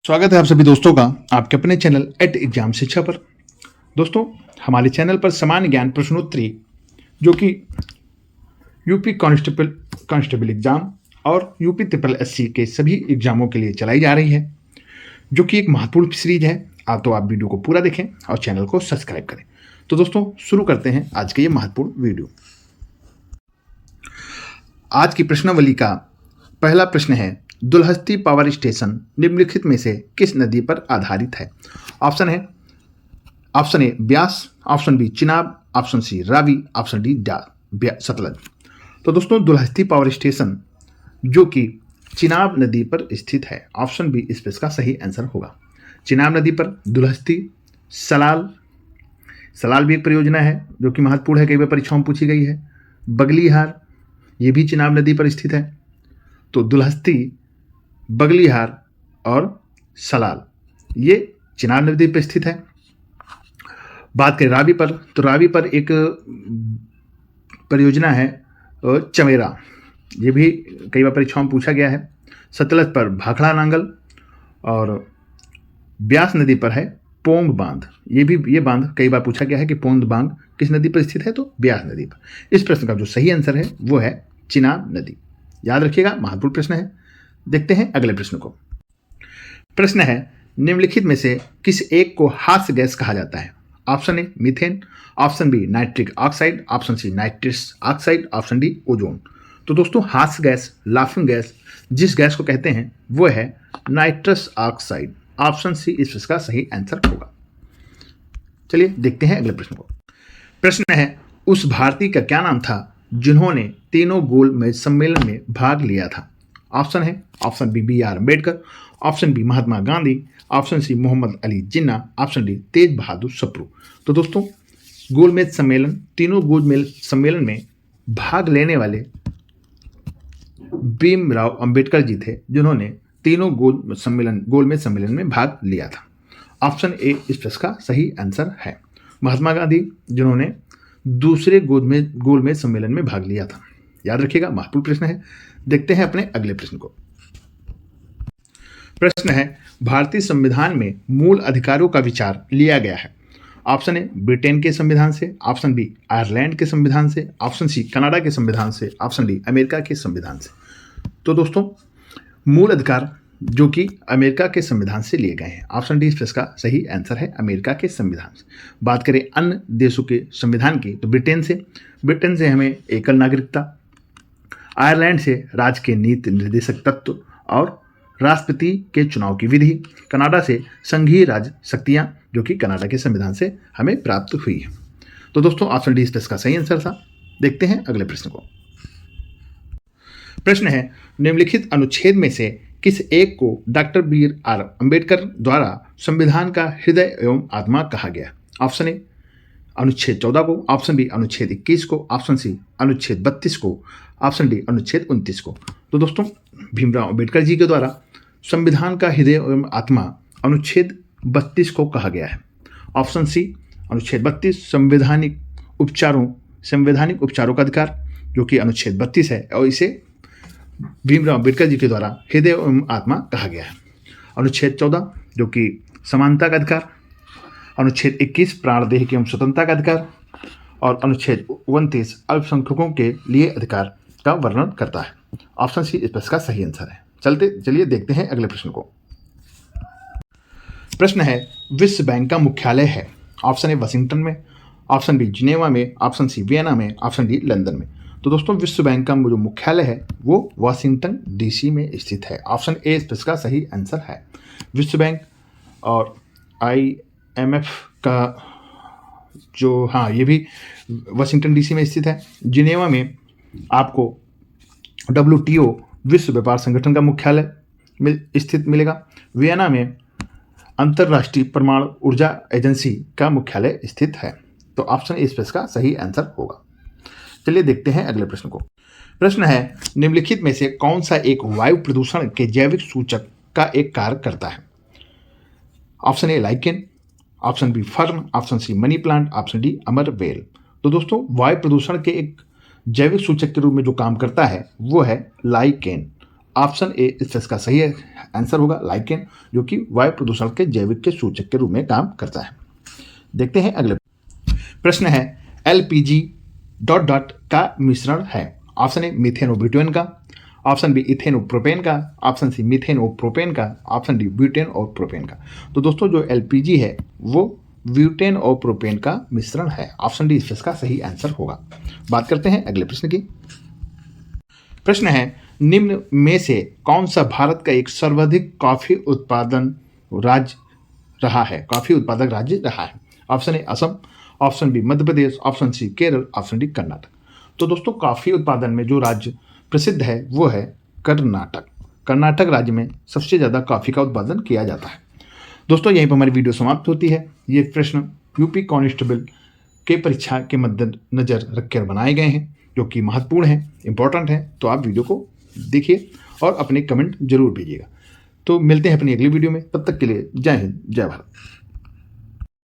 स्वागत है आप सभी दोस्तों का आपके अपने चैनल एट एग्जाम शिक्षा पर। दोस्तों, हमारे चैनल पर सामान्य ज्ञान प्रश्नोत्तरी जो कि यूपी कांस्टेबल एग्जाम और यूपी ट्रिपल एससी के सभी एग्जामों के लिए चलाई जा रही है, जो कि एक महत्वपूर्ण सीरीज है। तो आप वीडियो को पूरा देखें और चैनल को सब्सक्राइब करें। तो दोस्तों, शुरू करते हैं आज के ये महत्वपूर्ण वीडियो। आज की प्रश्नावली का पहला प्रश्न है, दुलहस्ती पावर स्टेशन निम्नलिखित में से किस नदी पर आधारित है? Option A Beas, option B Chenab, option C Ravi, option D Sutlej. तो दोस्तों, दुलहस्ती पावर स्टेशन जो कि चिनाब नदी पर स्थित है, ऑप्शन बी इस पर इसका सही आंसर होगा। चिनाब नदी पर दुलहस्ती, सलाल भी एक परियोजना है जो कि महत्वपूर्ण है, कई बार परीक्षाओं में पूछी गई है। बगलीहार ये भी चिनाब नदी पर स्थित है। तो दुलहस्ती, बगलीहार और सलाल ये चिनाब नदी पर स्थित है। बात करें रावी पर, तो रावी पर एक परियोजना है चमेरा, ये भी कई बार परीक्षाओं में पूछा गया है। सतलज पर भाखड़ा नांगल और ब्यास नदी पर है पोंग बांध। ये बांध कई बार पूछा गया है कि पोंग बांध किस नदी पर स्थित है, तो ब्यास नदी पर। इस प्रश्न का जो सही आंसर है वो है चिनाब नदी। याद रखिएगा, महत्वपूर्ण प्रश्न है। देखते हैं अगले प्रश्न को। प्रश्न है, निम्नलिखित में से किस एक को हास्य गैस कहा जाता है? Option A methane, option B nitric oxide, option C nitrous oxide, option D ozone. तो दोस्तों, हास्य गैस, लाफिंग गैस जिस गैस को कहते हैं वो है नाइट्रस ऑक्साइड। ऑप्शन सी इस प्रश्न का सही आंसर होगा। चलिए देखते हैं अगले प्रश्न को। प्रश्न है, उस भारतीय का क्या नाम था जिन्होंने तीनों गोलमेज सम्मेलन में भाग लिया था? ऑप्शन है, option B B R. Ambedkar, option B Mahatma Gandhi, option C Mohammad Ali Jinnah, option D Tej Bahadur Sapru. तो दोस्तों, गोलमेज सम्मेलन, तीनों गोलमेज सम्मेलन में भाग लेने वाले भीमराव अंबेडकर जी थे, जिन्होंने तीनों गोलमेज सम्मेलन में भाग लिया था। ऑप्शन ए इस प्रश्न का सही आंसर है। महात्मा गांधी जिन्होंने दूसरे गोलमेज सम्मेलन में भाग लिया था। याद रखिएगा, महत्वपूर्ण प्रश्न है। देखते हैं अपने अगले प्रश्न को। प्रश्न है, भारतीय संविधान में मूल अधिकारों का विचार लिया गया है। ऑप्शन ए ब्रिटेन के संविधान से, ऑप्शन बी आयरलैंड के संविधान से, ऑप्शन सी कनाडा के संविधान से, ऑप्शन डी अमेरिका के संविधान से। तो दोस्तों, मूल अधिकार जो कि अमेरिका के संविधान से लिए गए हैं। ऑप्शन डी इस प्रश्न का सही आंसर है, अमेरिका के संविधान से। बात करें अन्य देशों के संविधान की, तो ब्रिटेन से हमें एकल नागरिकता, आयरलैंड से राज्य के नीति निर्देशक तत्व और राष्ट्रपति के चुनाव की विधि, कनाडा से संघीय राज्य शक्तियां जो कि कनाडा के संविधान से हमें प्राप्त हुई है। तो दोस्तों, ऑप्शन डी इस प्रश्न का सही आंसर था। देखते हैं अगले प्रश्न को। प्रश्न है, निम्नलिखित अनुच्छेद में से किस एक को डॉक्टर बी.आर. अम्बेडकर द्वारा संविधान का हृदय एवं आत्मा कहा गया? ऑप्शन ए अनुच्छेद 14 को, ऑप्शन बी अनुच्छेद 21 को, ऑप्शन सी अनुच्छेद 32 को, ऑप्शन डी अनुच्छेद 29 को। तो दोस्तों, भीमराव अम्बेडकर जी के द्वारा संविधान का हृदय एवं आत्मा अनुच्छेद 32 को कहा गया है। ऑप्शन सी अनुच्छेद 32 संवैधानिक उपचारों का अधिकार जो कि अनुच्छेद 32 है, और इसे भीमराव अम्बेडकर जी के द्वारा हृदय एवं आत्मा कहा गया है। अनुच्छेद 14 जो कि समानता का अधिकार, अनुच्छेद 21 प्राणदेह एवं स्वतंत्रता का अधिकार, और अनुच्छेद 29 अल्पसंख्यकों के लिए अधिकार का वर्णन करता है। ऑप्शन सी इस प्रश्न का सही आंसर है। चलिए देखते हैं अगले प्रश्न को। प्रश्न है, विश्व बैंक का मुख्यालय है? ऑप्शन ए वाशिंगटन में, ऑप्शन बी जिनेवा में, ऑप्शन सी वियना में, ऑप्शन डी लंदन में। तो दोस्तों, विश्व बैंक का जो मुख्यालय है वो वाशिंगटन डीसी में स्थित है। ऑप्शन ए इस प्रश्न का सही आंसर है। विश्व बैंक और IMF का ये भी वाशिंगटन डीसी में स्थित है। जिनेवा में आपको WTO विश्व व्यापार संगठन का मुख्यालय स्थित मिलेगा। वियना में अंतर्राष्ट्रीय परमाणु ऊर्जा एजेंसी का मुख्यालय स्थित है। तो ऑप्शन इस प्रश्न का सही आंसर होगा। चलिए देखते हैं अगले प्रश्न को। प्रश्न है, निम्नलिखित में से कौन सा एक वायु प्रदूषण के जैविक सूचक का एक कार्य करता है? Option A lichen, option B fern, option C money plant, option D अमर वेल। तो दोस्तों, वायु प्रदूषण के एक जैविक सूचक के रूप में जो काम करता है वो है लाइकेन। ऑप्शन ए इसका सही आंसर होगा लाइकेन, जो कि वायु प्रदूषण के जैविक के सूचक के रूप में काम करता है। देखते हैं अगले प्रश्न है, एलपीजी डॉट डॉट का मिश्रण है। ऑप्शन ए मीथेन और ब्यूटेन का, ऑप्शन बी इथेन और प्रोपेन का, ऑप्शन सी मीथेन और प्रोपेन का, ऑप्शन डी ब्यूटेन और प्रोपेन का। तो दोस्तों जो एलपीजी है वो ब्यूटेन और प्रोपेन का मिश्रण है। ऑप्शन डी इसका सही आंसर होगा। बात करते हैं अगले प्रश्न की। प्रश्न है, निम्न में से कौन सा भारत का एक सर्वाधिक कॉफी उत्पादन राज्य रहा है, कॉफी उत्पादक राज्य रहा है? Option A Assam, option B Madhya Pradesh, option C Kerala, option D Karnataka. तो दोस्तों कॉफी उत्पादन में जो राज्य प्रसिद्ध है वो है कर्नाटक। कर्नाटक राज्य में सबसे ज़्यादा कॉफ़ी का उत्पादन किया जाता है। दोस्तों यहीं पर हमारी वीडियो समाप्त होती है। ये प्रश्न यूपी कांस्टेबल के परीक्षा के मद्देनजर रखकर बनाए गए हैं, जो कि महत्वपूर्ण है, इंपॉर्टेंट है। तो आप वीडियो को देखिए और अपने कमेंट जरूर भेजिएगा। तो मिलते हैं अपनी अगली वीडियो में, तब तक के लिए जय हिंद, जय भारत।